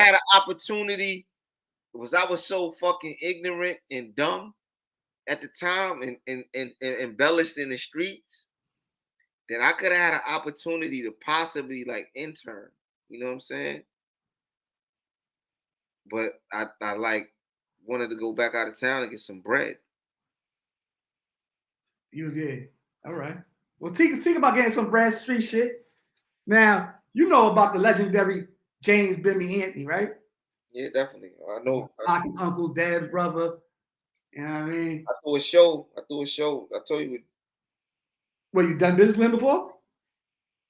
had an opportunity, because I was so fucking ignorant and dumb at the time and embellished in the streets, then I could have had an opportunity to possibly like intern. You know what I'm saying? But I like wanted to go back out of town and get some bread. Yeah. All right. Well, think about getting some bread, street shit. Now, you know about the legendary James Bimmy Anthony, right? Yeah, definitely. I know. Aki's uncle, Dad's brother. You know what I mean? I threw a show. I told you. What, you done business with him before?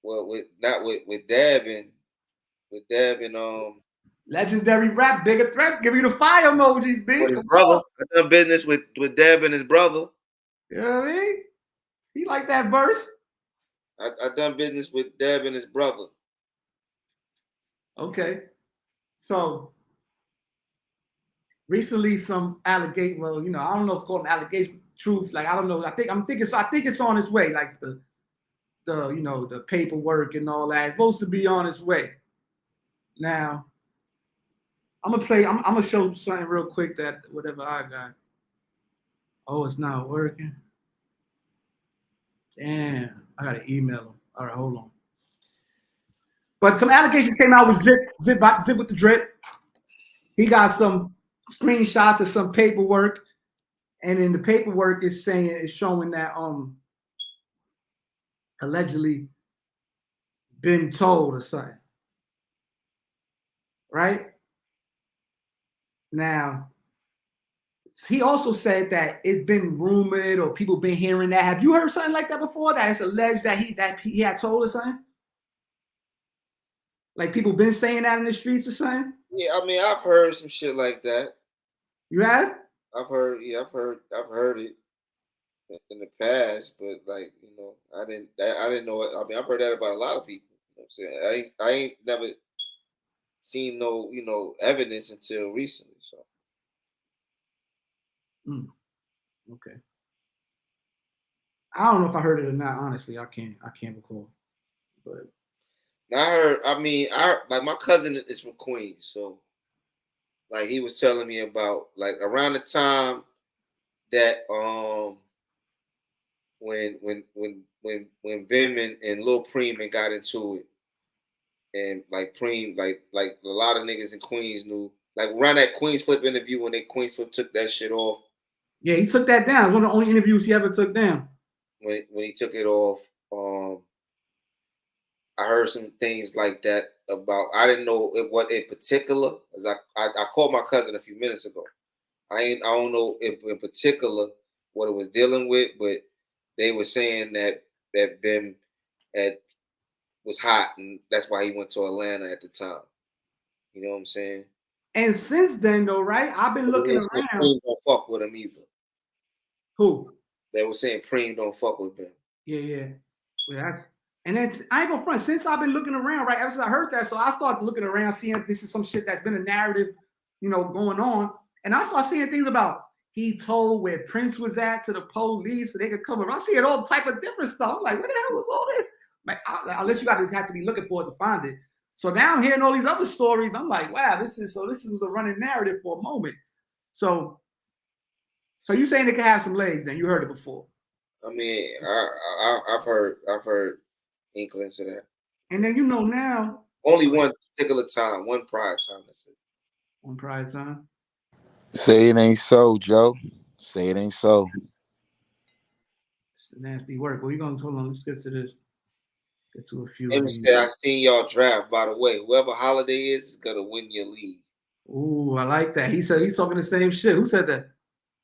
Well, with Dab and legendary rap, bigger threats. Give you the fire emojis, big. With his brother. I done business with Dab and his brother. You know what I mean? He like that verse. I done business with Dab and his brother. Okay. So recently some allegation, well, you know, I don't know if it's called an allegation, truth, like I don't know. I think it's on its way, like the you know, the paperwork and all that. It's supposed to be on its way. Now, I'm gonna show something real quick that whatever I got. Oh, it's not working. Damn, I gotta email him. All right, hold on. But some allegations came out with Zip with the drip. He got some screenshots of some paperwork, and in the paperwork it's showing that allegedly been told or something. Right? Now, he also said that it's been rumored or people been hearing that. Have you heard something like that before? That it's alleged that he had told or something? Like people been saying that in the streets or something? Yeah, I mean, I've heard some shit like that. You have? I've heard it in the past, but like, you know, I didn't know it. I mean, I've heard that about a lot of people. You know what I'm saying? I ain't never seen no, you know, evidence until recently. So. Okay. I don't know if I heard it or not. Honestly, I can't recall. But like my cousin is from Queens, so like he was telling me about like around the time that when Bim and Lil Preem got into it, and like Preem, like a lot of niggas in Queens knew, like around that Queens Flip interview when Queens Flip took that shit off. Yeah, he took that down. It was one of the only interviews he ever took down. When he took it off, I heard some things like that about. I didn't know what in particular, as I called my cousin a few minutes ago. I don't know in particular what it was dealing with, but they were saying that Bim was hot, and that's why he went to Atlanta at the time. You know what I'm saying? And since then, though, right? I've been looking around. Preem don't fuck with him either. Who? They were saying Preem don't fuck with Bim. Yeah. Well, and then I ain't gonna front. Since I've been looking around, right? Ever since I heard that, so I started looking around, seeing if this is some shit that's been a narrative, you know, going on. And I started seeing things about he told where Prince was at to the police so they could come around. I see it all type of different stuff. I'm like, what the hell was all this? Like, unless you have to be looking for it to find it. So now I'm hearing all these other stories. I'm like, wow, this was a running narrative for a moment. So you saying it could have some legs? Then you heard it before. I mean, I've heard inklings of that. And then you know now. Only one particular time, one prior time. That's it. One prior time. Say it ain't so, Joe. Say it ain't so. It's nasty work. Well, you're gonna hold on. Let's get to this. Get to a few. Let me say, I seen y'all draft. By the way, whoever Holiday is gonna win your league. Ooh, I like that. He said he's talking the same shit. Who said that?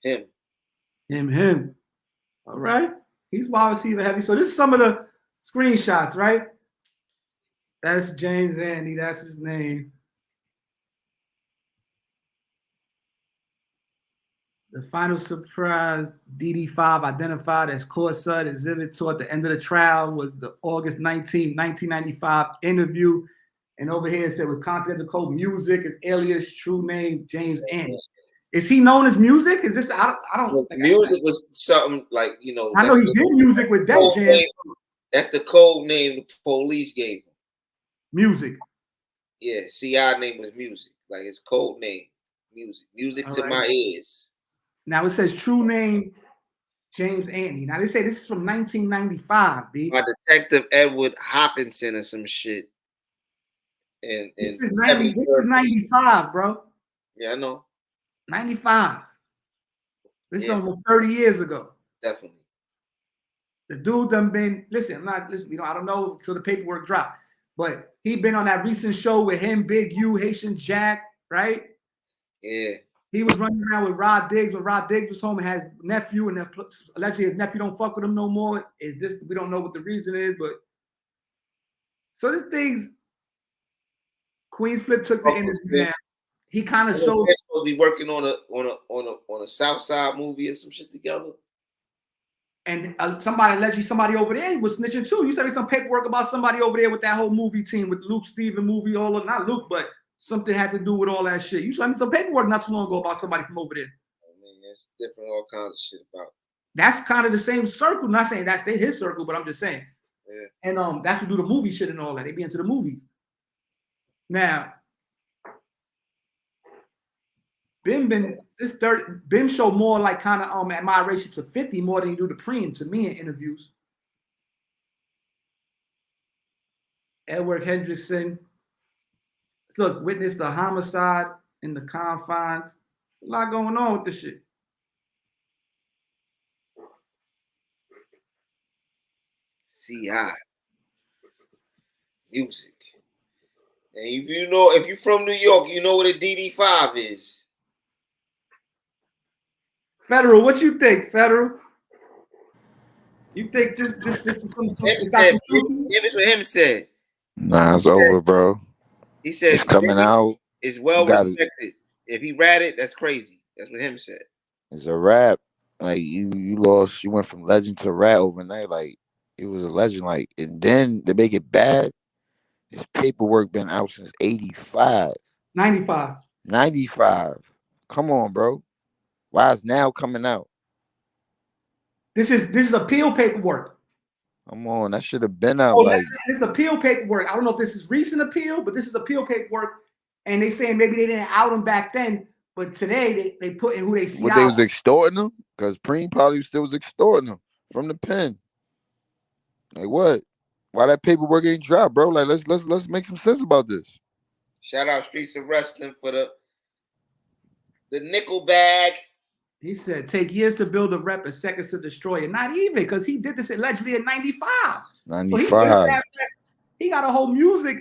Him. All right. He's wide receiver heavy. So this is some of the screenshots, right? That's James Andy. That's his name. The final surprise, DD5 identified as courtside exhibit 2 at the end of the trial was the August 19, 1995 interview. And over here it said with continental code music, his alias, true name, James Andy. Is he known as Music? Is this I don't well, music was something like, you know. I know he did music with that Jam. That's the code name the police gave him. Music. Yeah, CI name was Music. Like his code name. Music All to right. my ears. Now it says true name James Anthony. Now they say this is from 1995, B. My detective Edward Hopkinson or some shit. And This is 95, bro. Yeah, I know. 95. This is Yeah. almost 30 years ago. Definitely. The dude done been, listen, I don't know till the paperwork dropped, but he been on that recent show with him, Big U, Haitian Jack, right? Yeah. He was running around with Rod Diggs when Rod Diggs was home and had nephew, and allegedly his nephew don't fuck with him no more. Is this, we don't know what the reason is, but so this thing's Queens Flip took the interview now. He kind of showed they're supposed to be working on a South Side movie or some shit together. And somebody over there was snitching too. You sent me some paperwork about somebody over there with that whole movie team with Luke Steven movie, not Luke, but something had to do with all that shit. You sent me some paperwork not too long ago about somebody from over there. I mean, it's different, all kinds of shit about. That's kind of the same circle. Not saying that's his circle, but I'm just saying. Yeah. And that's who do the movie shit and all that. They be into the movies. Now, Bim show more like kind of admiration to 50 more than he do to Preem to me in interviews. Edward Hendrickson, look, witnessed the homicide in the confines. A lot going on with this shit. CI music. And if you're from New York, you know what a DD5 is. Federal, what you think, Federal? You think this is some Here's what him said. Nah, it's over, bro. He said it's coming out. It's well respected. If he ratted, that's crazy. That's what him said. It's a rap. Like you lost. You went from legend to rat overnight. Like it was a legend. Like, and then to make it bad, his paperwork been out since 85. 95. 95. Come on, bro. Why is now coming out? This is appeal paperwork. Come on, that should have been out. This is appeal paperwork. I don't know if this is recent appeal, but this is appeal paperwork. And they saying maybe they didn't out him back then, but today they put in who they see. What, they was extorting him? Because Preem probably still was extorting him from the pen. Like what? Why that paperwork ain't dropped, bro? Like let's make some sense about this. Shout out Streets of Wrestling for the nickel bag. He said, take years to build a rep and seconds to destroy it. Not even, because he did this allegedly in 95. 95. So he got a whole music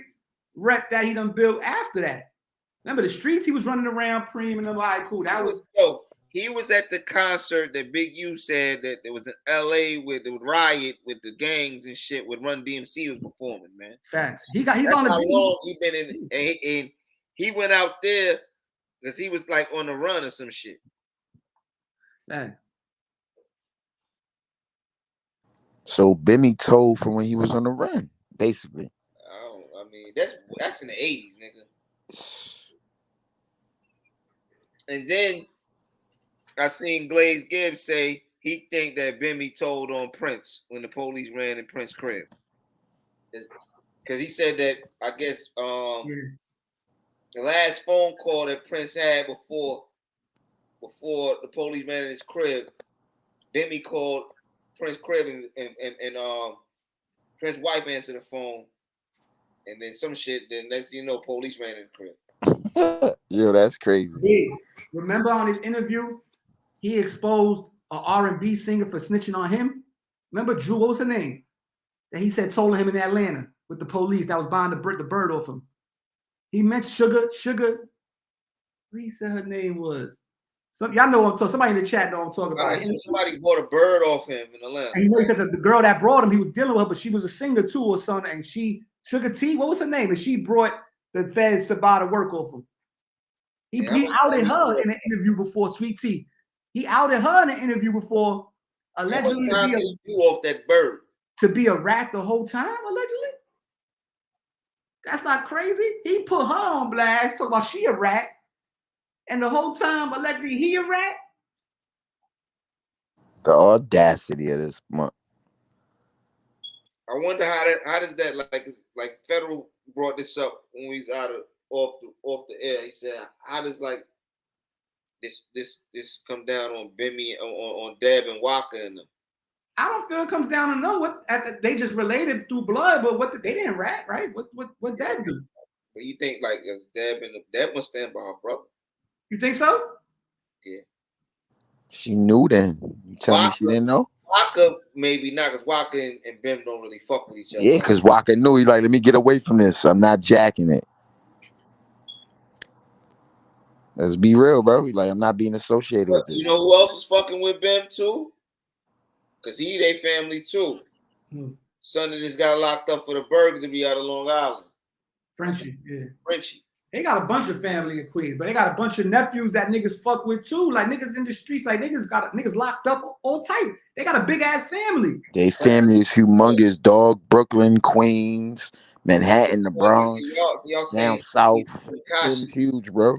rep that he done built after that. Remember the streets he was running around, Preem, and them, all right, cool. He was at the concert that Big U said that there was in LA with the riot with the gangs and shit with Run DMC was performing, man. Facts. He's on the how long he been in, and he went out there because he was like on the run or some shit. Facts. So Bimmy told from when he was on the run, basically. I mean, that's in the 80s, nigga. And then I seen Glaze Gibbs say he think that Bimmy told on Prince when the police ran in Prince's crib. Because he said that, I guess, the last phone call that Prince had before the police ran in his crib, Bimmy called Prince's crib and Prince's wife answered the phone. And then some shit, then next police ran in the crib. Yo, that's crazy. Yeah. Remember on his interview, he exposed an R&B singer for snitching on him? Remember Drew, what was her name? That he said told him in Atlanta with the police that was buying the bird off him. He meant Sugar. What he said her name was? Y'all know what I'm talking. Somebody in the chat know what I'm talking about. So somebody bought a bird off him in Atlanta. And he said that the girl that brought him, he was dealing with her, but she was a singer too or something. And Sugar T, what was her name? And she brought the feds to buy the work off him. He outed her in an interview before, Sweet Tea. He outed her in an interview before, allegedly off that bird. To be a rat the whole time, allegedly. That's not crazy. He put her on blast, talking about she a rat, and the whole time allegedly he a rat. The audacity of this month. I wonder how does that like Federal brought this up when we was out of off the air. He said, "How does like this come down on Bimmy on Deb and Walker and them?" I don't feel it comes down to know what they just related through blood, but they didn't rat, right? What Deb do? But you think like as Deb must stand by her brother? You think so? Yeah. She knew then. You tell me she didn't know? Walker maybe not, because Walker and Bim don't really fuck with each other. Yeah, because Walker knew. He like, let me get away from this. I'm not jacking it. Let's be real, bro. He like, I'm not being associated with this. You know who else was fucking with Bim too? Because he they family too. Son that just got locked up for the burglary out of Long Island. Frenchie, yeah. Frenchie. They got a bunch of family in Queens, but they got a bunch of nephews that niggas fuck with too. Like niggas in the streets, like niggas locked up all type. They got a big ass family. They family is humongous, dog. Brooklyn, Queens, Manhattan, the Bronx, y'all down south. It's huge, bro.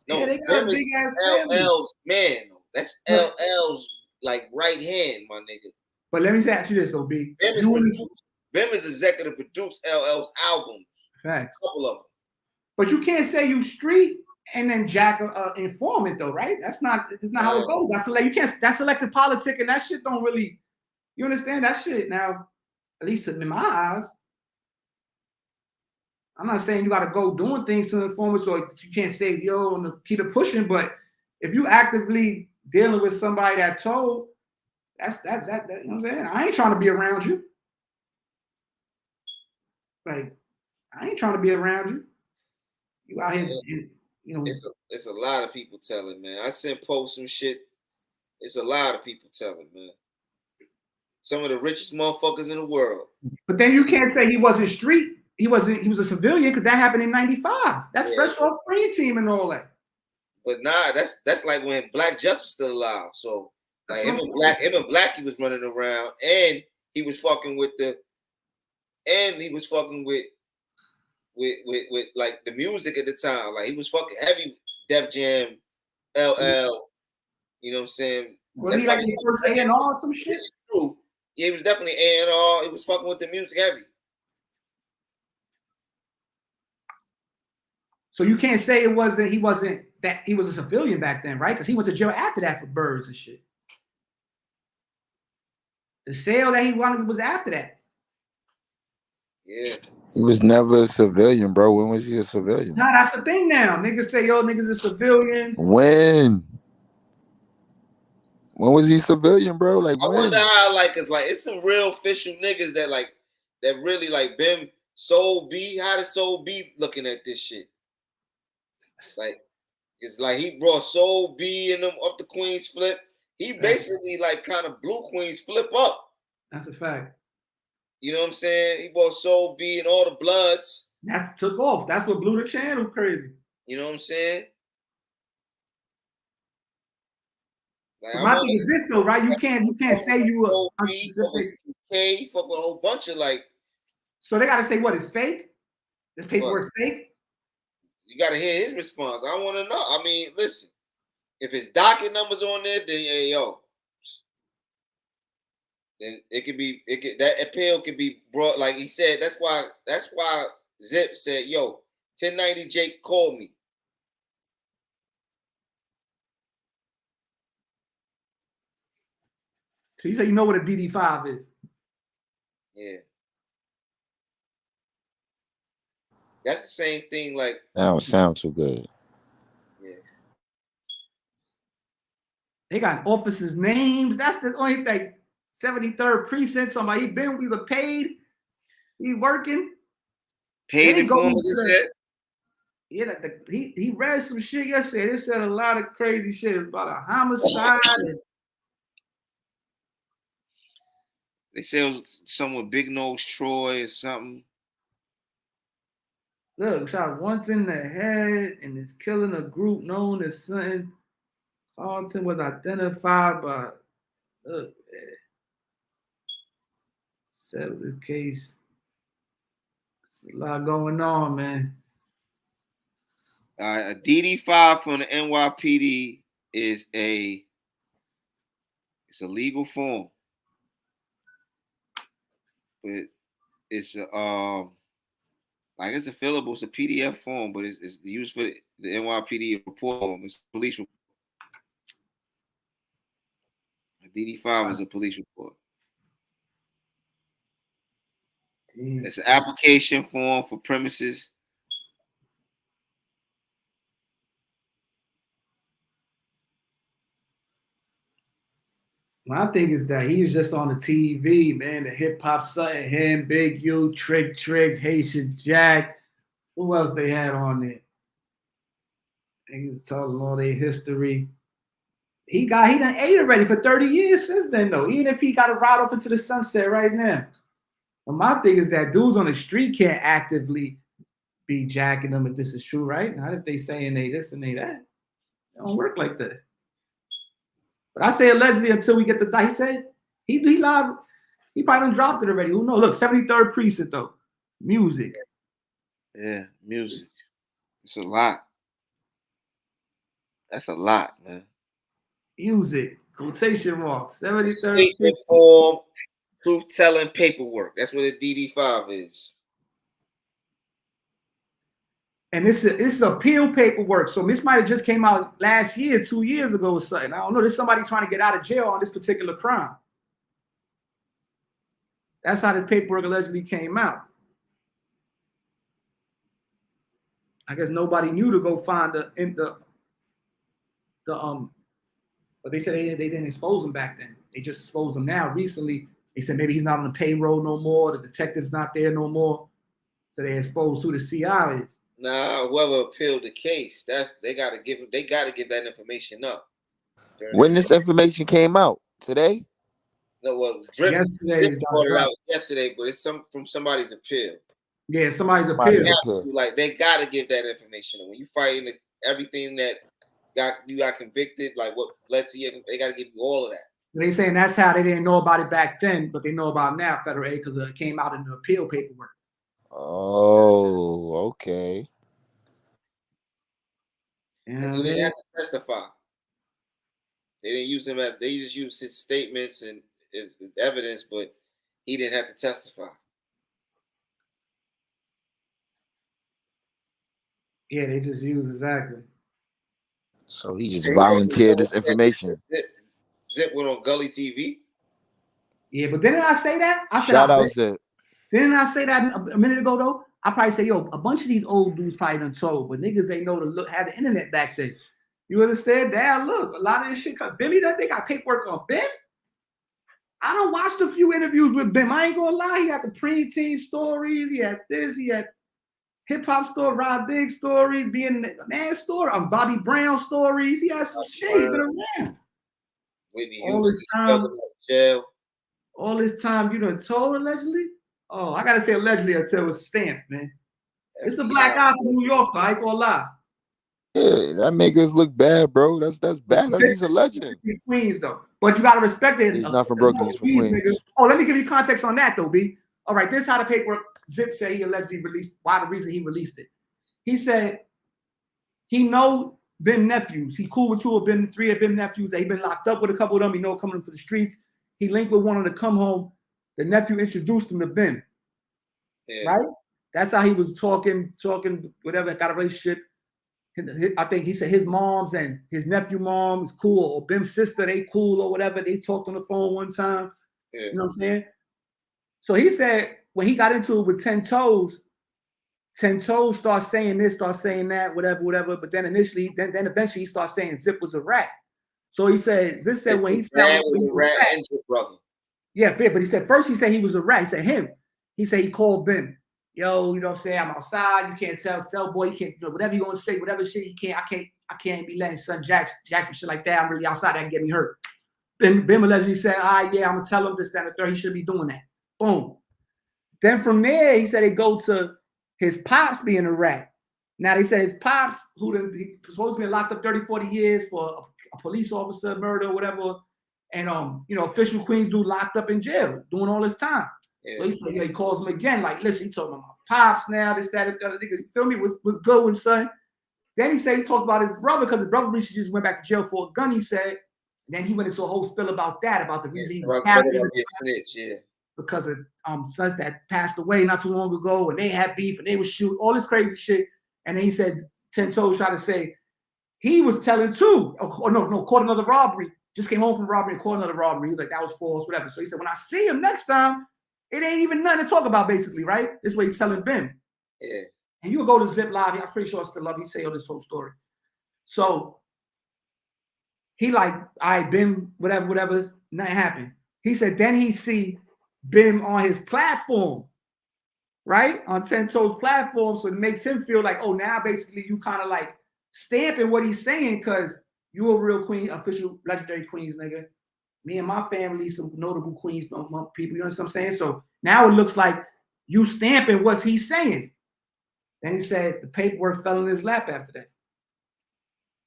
No, yeah, they got a big ass family. LL's man. That's LL's like right hand, my nigga. But let me ask you this though, B. Bim is executive produced LL's album. Facts. A couple of them. But you can't say you street and then jack a informant though, right? That's not how it goes. That's selective politic, and that shit don't really. You understand that shit now? At least in my eyes. I'm not saying you got to go doing things to informants, or you can't say yo and keep it pushing. But if you actively dealing with somebody that told, that's that. You know what I'm saying? I ain't trying to be around you. Like I ain't trying to be around you. You out here, you know. It's a lot of people telling, man. I sent posts and shit. It's a lot of people telling, man. Some of the richest motherfuckers in the world. But then you can't say he wasn't street. He was a civilian because that happened in '95. That's fresh off Green Team and all that. But nah, that's like when Black Just was still alive. So like him and Blackie was running around, and he was fucking with with like the music at the time. Like he was fucking heavy Def Jam, LL. You know what I'm saying? Was he like the first A&R or some shit? True. Yeah, he was definitely A&R. He was fucking with the music heavy. So you can't say he was a civilian back then, right? Because he went to jail after that for birds and shit. The sale that he wanted was after that. Yeah. He was never a civilian, bro. When was he a civilian? Nah, that's the thing now. Niggas say, yo, niggas are civilians. When was he civilian, bro? Like when? I wonder how, like, cause like it's some real official niggas that really like Bim Soul B. How does Soul B looking at this shit? Like, it's like he brought Soul B and them up the Queens flip. He basically like kind of blew Queens flip up. That's a fact. You know what I'm saying? He brought Soul B and all the Bloods. That took off. That's what blew the channel crazy. You know what I'm saying? Like, my thing is this though, right? You can't say you were fuck with a whole bunch of like. So they gotta say what is fake? This paperwork's fake? You gotta hear his response. I want to know. I mean, listen, if his docket numbers on there, then hey, yo, then that appeal could be brought. Like he said, that's why Zip said, yo, 1090 Jake called me. So you say you know what a DD5 is? Yeah. That's the same thing. Like that don't sound too good. Yeah. They got officers' names. That's the only thing. 73rd precinct. Somebody he was paid. He working. Paid informant. Yeah, he read some shit yesterday. They said a lot of crazy shit. It's about a homicide. They said it was someone with Big Nose Troy or something. Look, shot once in the head and is killing a group known as something. Carlton was identified by. Look, settled the case. There's a lot going on, man. A DD5 from the NYPD it's a legal form, but it's Like it's available. It's a PDF form, but it's used for the NYPD report form. It's a police report. DD5 is a police report. It's an application form for premises. My thing is that he's just on the TV, man. The hip hop something, him, Big U, Trick, Haitian Jack. Who else they had on there? They was telling all their history. He done ate already for 30 years since then, though. Even if he got to ride off into the sunset right now. But my thing is that dudes on the street can't actively be jacking them if this is true, right? Not if they saying they this and they that. It don't work like that. But I say allegedly until we get the he said he lied. He probably done dropped it already. Who knows? Look, 73rd precinct though. Music. Yeah, music. It's a lot. That's a lot, man. Music. Quotation marks. 73rd statement form, truth telling paperwork. That's what a DD5 is. And this is appeal paperwork. So this might have just came out last year, 2 years ago or something. I don't know. There's somebody trying to get out of jail on this particular crime. That's how this paperwork allegedly came out. I guess nobody knew to go find but they said they didn't expose him back then. They just exposed him now. Recently, they said maybe he's not on the payroll no more. The detective's not there no more. So they exposed who the CI is. Nah, whoever appealed the case, they gotta give that information up. When this information came out today? No, well, Drip brought it out yesterday, but it's from somebody's appeal. Yeah, somebody's appeal. Like they gotta give that information. When you fighting everything that you got convicted, like what led to you, they gotta give you all of that. They saying that's how they didn't know about it back then, but they know about it now, federal aid, because it came out in the appeal paperwork. Oh, okay. Because he didn't have to testify. They didn't use him they just used his statements and his evidence, but he didn't have to testify. Yeah, they just used exactly. So he just volunteered this information. Zip went on Gully TV. Yeah, but didn't I say that? I said shout out Zip. Didn't I say that a minute ago though? I probably say, yo, a bunch of these old dudes probably done told, but niggas ain't know to had the internet back then. You understand? Dad, look, a lot of this shit cut. Bimmy, they got paperwork on Bim. I done watched a few interviews with Bim. I ain't gonna lie, he had the preteen stories, he had this, he had hip hop story, Rod Diggs stories, being a man story, Bobby Brown stories. He had some shit. He been around. All this time you done told allegedly? Oh, I gotta say allegedly until it's stamped, man. It's a black guy from New York, though. I ain't gonna lie. Yeah, that make us look bad, bro. That's bad. He's a legend. Queens, though. But you gotta respect it. He's not from Brooklyn, he's from Queens. Niggas. Oh, let me give you context on that, though, B. All right, this is how the paperwork Zip said he allegedly released, why the reason he released it. He said he know Bim nephews. He cool with three of Bim nephews. That he been locked up with a couple of them. He know coming to the streets. He linked with one of them to come home. The nephew introduced him to Bim. Yeah. Right? That's how he was talking, whatever, got a relationship. I think he said his moms and his nephew mom is cool, or Bim's sister, they cool or whatever. They talked on the phone one time. Yeah. You know what I'm saying? So he said when he got into it with 10 Toes starts saying this, starts saying that, whatever. But then then eventually he starts saying Zip was a rat. So he said, Zip said when he said he was a rat and Zip brother. Yeah, fair. But he said first he said he was a rat. He said him. He said he called Bim. Yo, you know what I'm saying? I'm outside. You can't tell boy. You can't, whatever you gonna say, whatever shit you can't. I can't be letting son Jack some shit like that. I'm really outside. That can get me hurt. Bim allegedly said, all right, yeah, I'm gonna tell him this, that, and the third. He should be doing that. Boom. Then from there, he said they go to his pops being a rat. Now they said his pops, he's supposed to be locked up 30, 40 years for a police officer murder or whatever, and official Queens dude locked up in jail doing all this time. Yeah. So he said, he calls him again, like, listen, he talking about my pops now, this, that, and the other. Nigga, you feel me? Was good with son. Then he said he talks about his brother because his brother recently just went back to jail for a gun, he said. And then he went into a whole spill about that, about the reason he was carrying. Snitch, yeah. because of sons that passed away not too long ago, and they had beef and they would shoot all this crazy shit. And then he said 10 Toes tried to say he was telling too. Oh, no, caught another robbery. Just came home from robbery and caught another robbery. He was like, that was false, whatever. So he said, when I see him next time, it ain't even nothing to talk about, basically, right? This is what he's telling Bim. Yeah. And you'll go to Zip Live. I'm pretty sure it's still up. He say all this whole story. So he like, all right, Bim, whatever, nothing happened. He said, then he see Bim on his platform, right? On 10 Toes platform. So it makes him feel like, oh, now basically you kind of like stamping what he's saying because you a real queen, official legendary queens, nigga. Me and my family, some notable queens people, you know what I'm saying? So now it looks like you stamping what he's saying. Then he said the paperwork fell in his lap after that.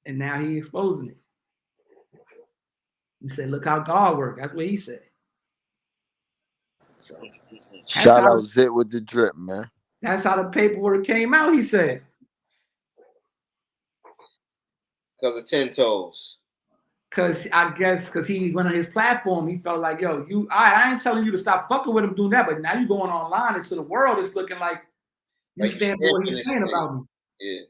And now he exposing it. He said, look how God worked. That's what he said. So, shout out Zip with the drip, man. That's how the paperwork came out, he said. Because of 10 Toes. Because I guess because he went on his platform, he felt like, yo, I ain't telling you to stop fucking with him doing that, but now you going online and so the world is looking like you stand for what he's saying about me. Yeah.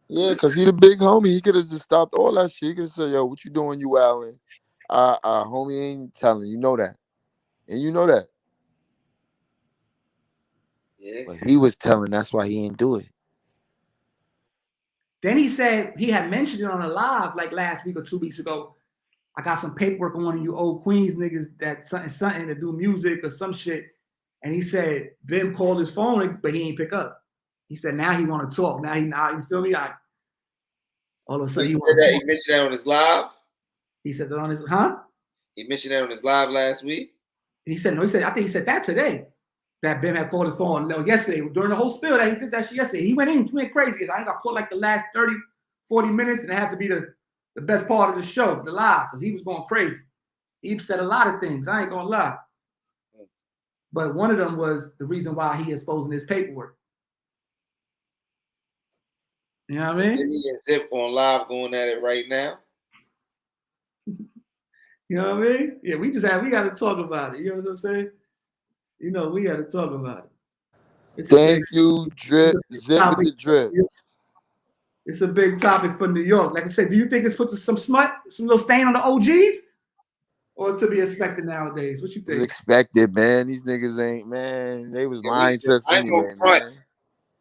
Yeah, because he the big homie. He could have just stopped all that shit. He could have said, yo, what you doing, you Allen? Homie ain't telling you know that. And you know that. Yeah. But he was telling, that's why he ain't do it. Then he said he had mentioned it on a live like last week or 2 weeks ago. I got some paperwork on one of you old Queens niggas that something to do music or some shit. And he said Bim called his phone, but he ain't pick up. He said now he want to talk. Now you feel me? All of a sudden he want to talk. He mentioned that on his live. He said that on his He mentioned that on his live last week. He said no. He said I think he said that today. That Bim had called his phone. No, yesterday during the whole spill that he did that shit yesterday. He went crazy. I ain't got caught like the last 30, 40 minutes, and it had to be the best part of the show, the live, because he was going crazy. He said a lot of things. I ain't gonna lie. But one of them was the reason why he exposing his paperwork. You know what I mean? Bimmy and Zip on live going at it right now. You know what I mean? Yeah, we got to talk about it. You know what I'm saying? You know, we got to talk about it. Thank you, Drip. Zip with the drip. It's a big topic for New York. Like I said, do you think this puts some smut, some little stain on the OGs? Or it's to be expected nowadays? What you think? It's expected, man. These niggas ain't, man. They was lying to us anyway, man.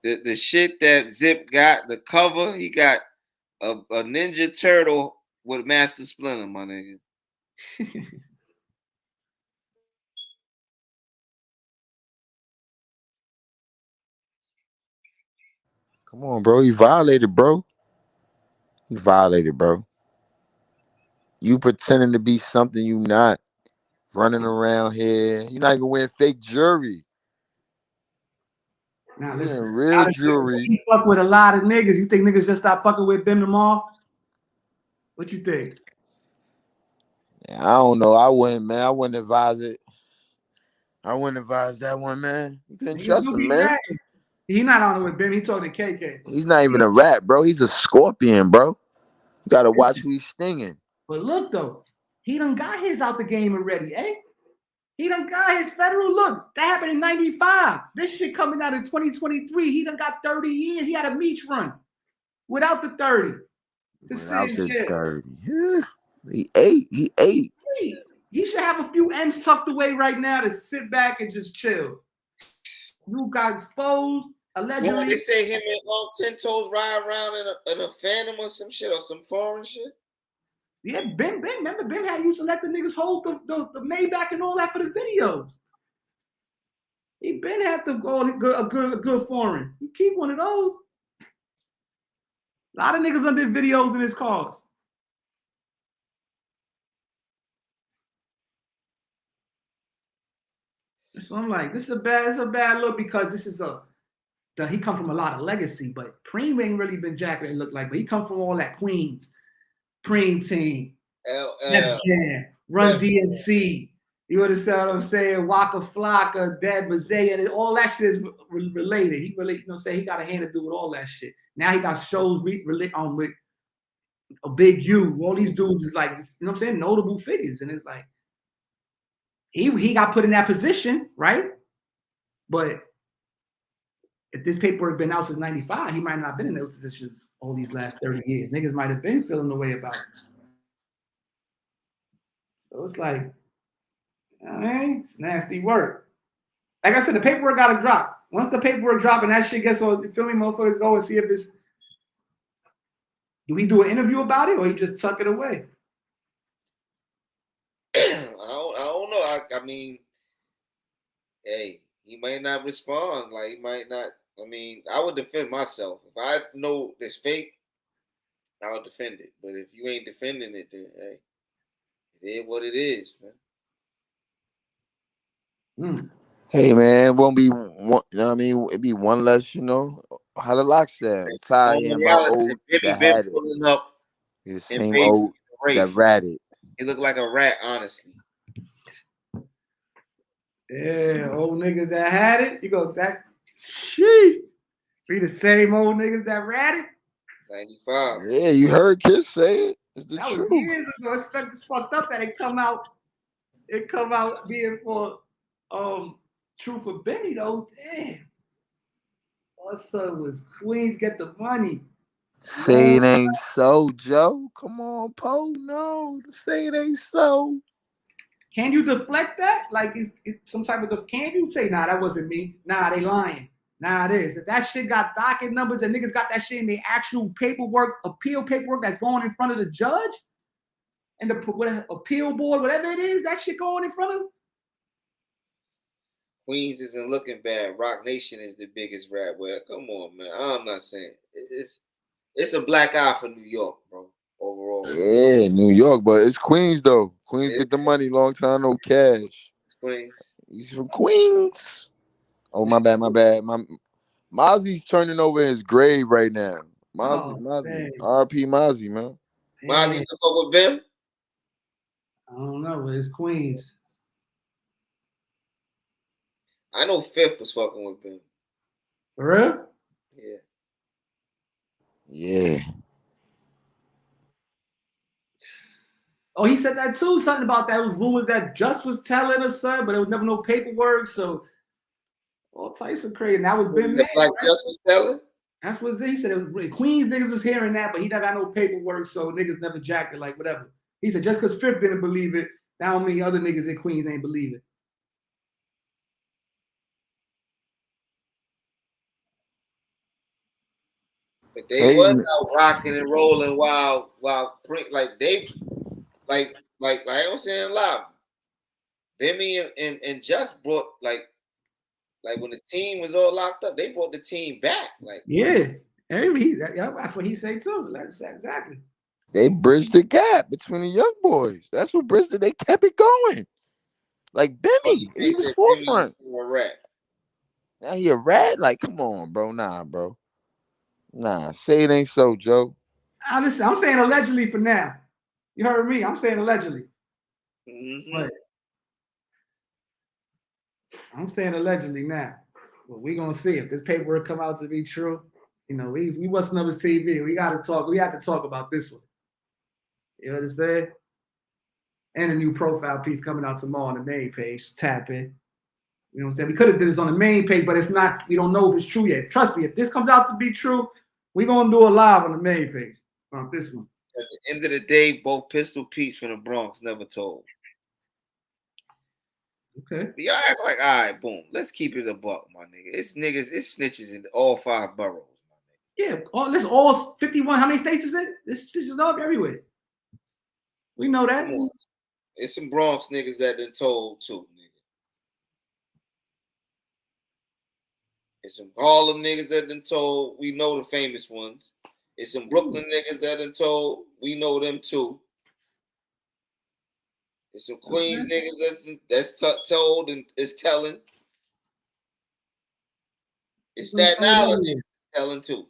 The shit that Zip got, the cover, he got a Ninja Turtle with Master Splinter, my nigga. Come on, bro. You violated, bro. You violated, bro. You pretending to be something you not. Running around here. You're not even wearing fake jewelry. Now listen, real jewelry. He fuck with a lot of niggas. You think niggas just stop fucking with Bim tomorrow? What you think? Yeah, I don't know. I wouldn't, man. I wouldn't advise it. I wouldn't advise that one, man. You couldn't trust him, man. He not on it with Bim. He talking to KK. He's not even a rat, bro. He's a scorpion, bro. You gotta watch who he's stinging. But look though, he done got his out the game already, eh? He done got his federal look. That happened in 95. This shit coming out in 2023. He done got 30 years. He had a meat run without the 30. Without the 30. Yeah. He ate. He should have a few M's tucked away right now to sit back and just chill. You got exposed, allegedly. Well, they say him and 10 Toes ride around in a Phantom or some shit or some foreign shit. Yeah, Bim, remember Bim had used to let the niggas hold the Maybach and all that for the videos. He been had to go a good foreign. You keep one of those. A lot of niggas done did videos in his cars. So I'm like, this is a bad look because this is he come from a lot of legacy, but Preem ain't really been Jack what it looked like, but he come from all that Queens, Preem team, Def Jam, Run DMC. You understand what I'm saying? Waka Flocka, Dad Mazay, and all that shit is related. He really, you know, say he got a hand to do with all that shit. Now he got shows with a Big U. All these dudes is like, you know what I'm saying, notable figures, and it's like, he got put in that position, right? But if this paperwork been out since 95, he might not have been in those positions all these last 30 years. Niggas might have been feeling the way about it. So it's like, it's nasty work. Like I said, the paperwork gotta drop. Once the paperwork drop and that shit gets on, you feel me, motherfuckers go and see if it's. Do we do an interview about it or he just tuck it away? I don't know. I mean, hey, he might not respond. Like he might not. I mean, I would defend myself if I know it's fake. I would defend it. But if you ain't defending it, then hey, it is what it is, man. Hey man, won't be one. You know what I mean? It'd be one less. You know how the lock said. I'm tired of hearing about old that had it. Up the same old that ratted. He looked like a rat, honestly. Yeah, old niggas that had it. You go that. Sheesh. Be the same old niggas that ratted. 95. Yeah, you heard Kiss say it. It's the that truth. Was years ago. It's fucked up that it come out. It come out being for True for Bimmy though. Damn. My son was Queens get the money. Say it ain't so, Joe. Come on, Poe. No, say it ain't so. Can you deflect that? Like it's some type of can you say, nah, that wasn't me. Nah, they lying. Nah, it is. If that shit got docket numbers and niggas got that shit in the actual paperwork, appeal paperwork that's going in front of the judge and the appeal board, whatever it is, that shit going in front of them. Queens isn't looking bad. Rock Nation is the biggest rap. Well, come on, man. I'm not saying it's a black eye for New York, bro. Overall. Yeah, New York, but it's Queens though. Queens get the money. Long time no cash. It's Queens. He's from Queens. Oh my bad. Mozzie's turning over his grave right now. Mozzie. R.P. Mozzie, man. Mozzie took over Bim? I don't know, but it's Queens. I know Fifth was fucking with Bim. For real? Yeah. Yeah. Oh, he said that too. Something about that. It was rumors that Just was telling us, son, but there was never no paperwork. So all types of crazy. And that was Bim. Like right? Just was telling? That's what he said. It was, Queens niggas was hearing that, but he never got no paperwork, so niggas never jacked it, like whatever. He said just because Fifth didn't believe it, that don't mean other niggas in Queens ain't believe it. But they was out rocking and rolling while like I was saying live. Bimmy and Just brought like when the team was all locked up, they brought the team back. Like that's what he said too. That's exactly. They bridged the gap between the young boys. That's what bridged it. They kept it going. Like Bimmy, he was forefront. A rat. Now he a rat? Like, come on, bro. Nah, bro. Nah, say it ain't so, Joe. Listen, I'm saying allegedly for now. You heard me. I'm saying allegedly. Mm-hmm. But I'm saying allegedly now. But we're gonna see if this paperwork come out to be true. You know, we WhatsTheNumbers TV. We gotta talk. We have to talk about this one. You know what I'm saying? And a new profile piece coming out tomorrow on the main page. Tap in. You know what I'm saying? We could have did this on the main page, but it's not. We don't know if it's true yet. Trust me, if this comes out to be true, we're gonna do a live on the main page on this one. At the end of the day, both Pistol Pete's from the Bronx never told. Okay. But y'all act like, all right, boom. Let's keep it a buck, my nigga. It's snitches in all 5 boroughs, my nigga. Yeah, this all 51. How many states is it? This snitches up everywhere. We know that. It's some Bronx niggas that done told too, nigga. It's some Harlem niggas that done told. We know the famous ones. It's some Brooklyn niggas that done told. We know them too. It's some Queens niggas that's told and is telling. It's Staten Island niggas telling too.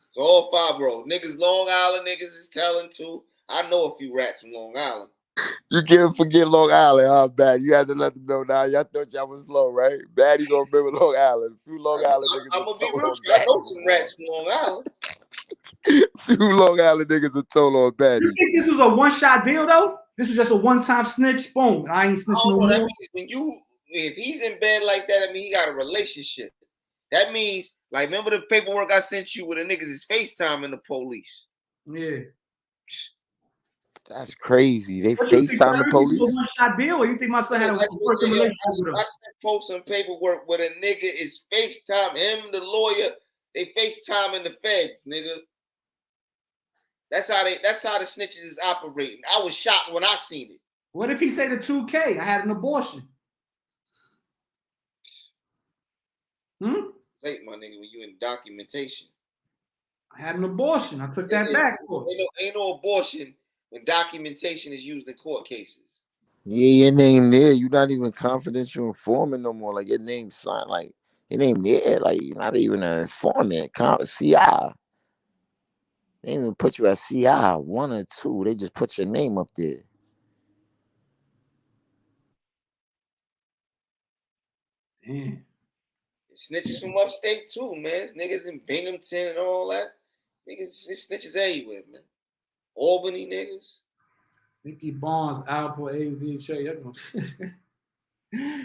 It's all 5 bro. Niggas Long Island niggas is telling too. I know a few rats from Long Island. You can't forget Long Island, huh, Bad? You had to let them know now. Y'all thought y'all was slow, right? Bad, you gonna remember Long Island. A few Long Island niggas. I'm gonna be real. I know some rats from Long Island. Few Long Island niggas are told on Batty. You think this was a one-shot deal though? This was just a one-time snitch. Boom. And I ain't snitching no more. That means if he's in bed like that, I mean he got a relationship. That means, like, remember the paperwork I sent you where the niggas is FaceTiming the police? Yeah. That's crazy. They What you think? FaceTime the police? A one-shot deal, or you think my son had a working relationship with him? I sent folks some paperwork where the nigga is FaceTime him, the lawyer. They FaceTiming the feds, nigga. That's how the snitches is operating. I was shocked when I seen it. What if he say the 2K? I had an abortion. Late, my nigga, when you in documentation. I had an abortion. I took that back. Ain't no abortion when documentation is used in court cases. Yeah, your name there. You're not even confidential informant no more. Like your name signed. Like your name there. Like you're not even an informant. CI. They didn't even put you at CI 1 or 2. They just put your name up there. Damn. Snitches from upstate too, man. Niggas in Binghamton and all that. Niggas, snitches everywhere, man. Albany niggas. Nicky Barnes, Alpo, AVH.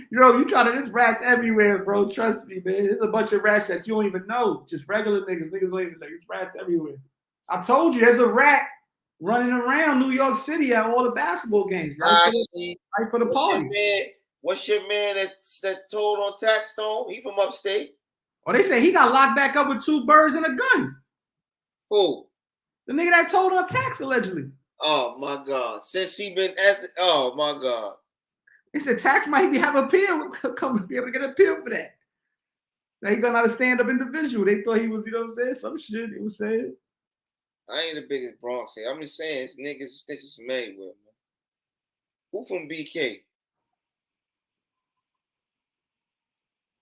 Yo, you try to, there's rats everywhere, bro. Trust me, man. There's a bunch of rats that you don't even know. Just regular niggas. Niggas don't even know. There's rats everywhere. I told you, there's a rat running around New York City at all the basketball games. Right for the party. What's your man that told on Taxstone? He from upstate. Oh, they say he got locked back up with 2 birds and a gun. Who? The nigga that told on tax allegedly. Oh my God! Since he been asking, oh my God! They said tax might be have appeal, come be able to get an appeal for that. Now he gonna not a stand-up individual. They thought he was, you know what I'm saying? Some shit he was saying. I ain't the biggest Bronx here. I'm just saying it's niggas snitches from everywhere, man. Who from BK?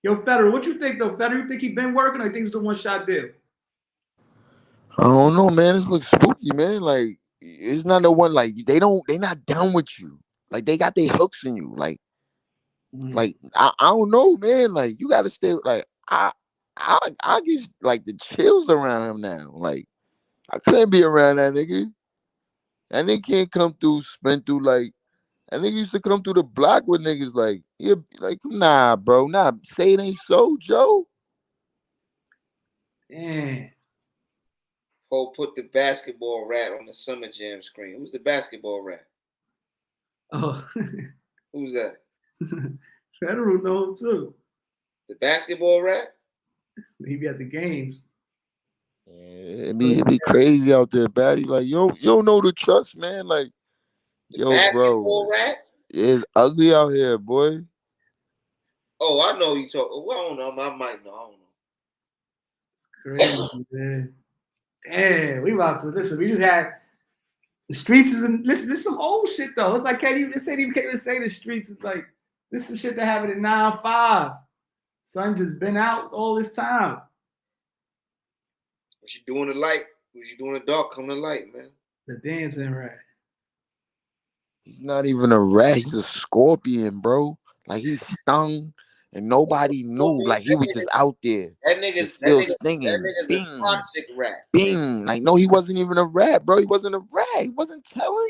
Yo, Federal, what you think though? Federal, you think he been working or you think it's a one-shot deal? I don't know, man. This looks spooky, man. Like it's not the one. Like they not done with you. Like they got their hooks in you. Like I don't know, man. Like you gotta stay. Like I get like the chills around him now. Like I couldn't be around that nigga. That nigga can't come through, spin through like. That nigga used to come through the block with niggas like, yeah, like nah, bro, nah. Say it ain't so, Joe. Yeah. Ho put the basketball rat on the Summer Jam screen. Who's the basketball rat? Oh. Who's that? Federal know him too. The basketball rat? He be at the games. Yeah, it'd be crazy out there, baddie. Like, you don't know the trust, man. Like, the basketball rat? It's ugly out here, boy. Oh, I know you talk. Well, I don't know. I might know. I don't know. It's crazy, man. Damn, we about to listen. We just had the streets is in listen. This some old shit though. It's like can't even say the streets. It's like this is some shit that happened in 9-5. Son just been out all this time. What you doing the light? What you doing the dark? Come to light, man. The dancing rat. He's not even a rat. He's a scorpion, bro. Like he stung and nobody knew. Like he was just out there. That nigga's stinging. Bing, a toxic rat. Bing. Like no, he wasn't even a rat, bro. He wasn't a rat. He wasn't telling.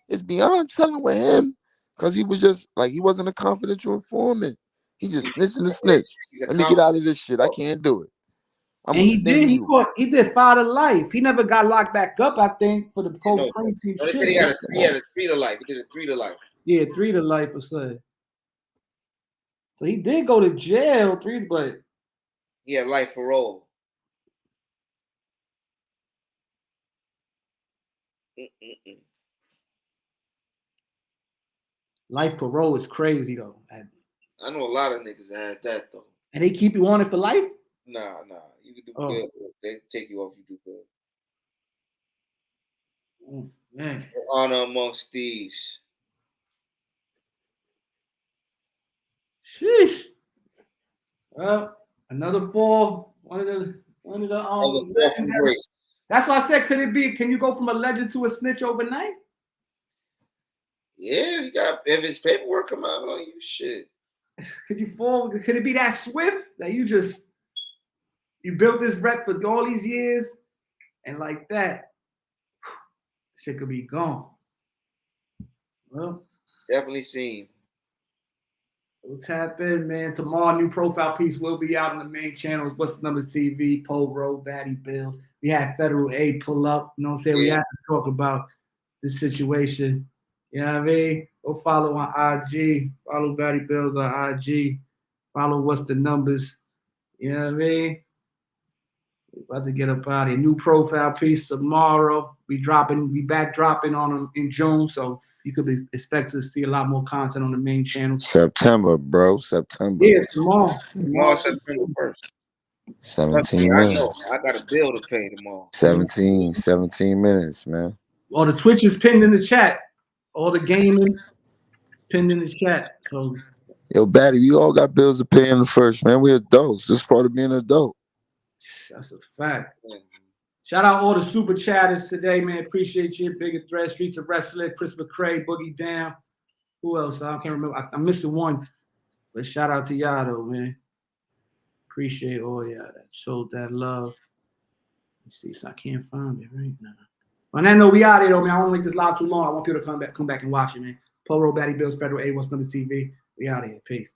It's beyond telling with him. Cause he was just like he wasn't a confidential informant. He just snitching the snitch. Let me get out of this shit. I can't do it. And he did 5 to life. He never got locked back up, I think, for the whole crime team. They said he had a 3 to life. He did a 3 to life. Yeah, 3 to life or so. So he did go to jail, 3, but he had life parole. Life parole is crazy though. I know a lot of niggas that had that though. And they keep you on it for life? Nah. You can do good. They take you off. You do good. Oh, man. Honor amongst thieves. Sheesh. Well, another 4. One of the That's why I said, can you go from a legend to a snitch overnight? Yeah, you got if his paperwork come out on you, shit. Could it be that swift that you built this rep for all these years and like that, shit could be gone. Well, definitely seen. We'll tap in, man. Tomorrow, new profile piece will be out on the main channels. What's the number? CV, Pole Road, Batty Bills. We had Federal A pull up. You know what I'm saying? We Yeah. have to talk about this situation. You know what I mean? Go follow on IG. Follow Batty Bills on IG. Follow What's the Numbers. You know what I mean? We're about to get up out of here. New profile piece tomorrow. We back dropping on them in June. So you could expect to see a lot more content on the main channel. September, bro. September. Yeah, tomorrow. Tomorrow, September 1st. 17 I know. minutes. I got a bill to pay tomorrow. 17 minutes, man. All the Twitch is pinned in the chat. All the gaming is pinned in the chat. So Yo, Batty, we all got bills to pay in the first, man. We're adults. This part of being an adult. that's a fact. Yeah. Shout out all the super chatters today, man. Appreciate you. Bigger Threat, Streets of Wrestling, Chris McCray, Boogie Down. Who else? I can't remember. I'm missing one. But shout out to y'all, though, man. Appreciate all y'all that showed that love. Let's see, so I can't find it right now. On that note, we out here, though, man. I don't want to make this live too long. I want people to come back and watch it, man. Polo, Batty Bills, Federal A, What's Numbers TV. We out here. Peace.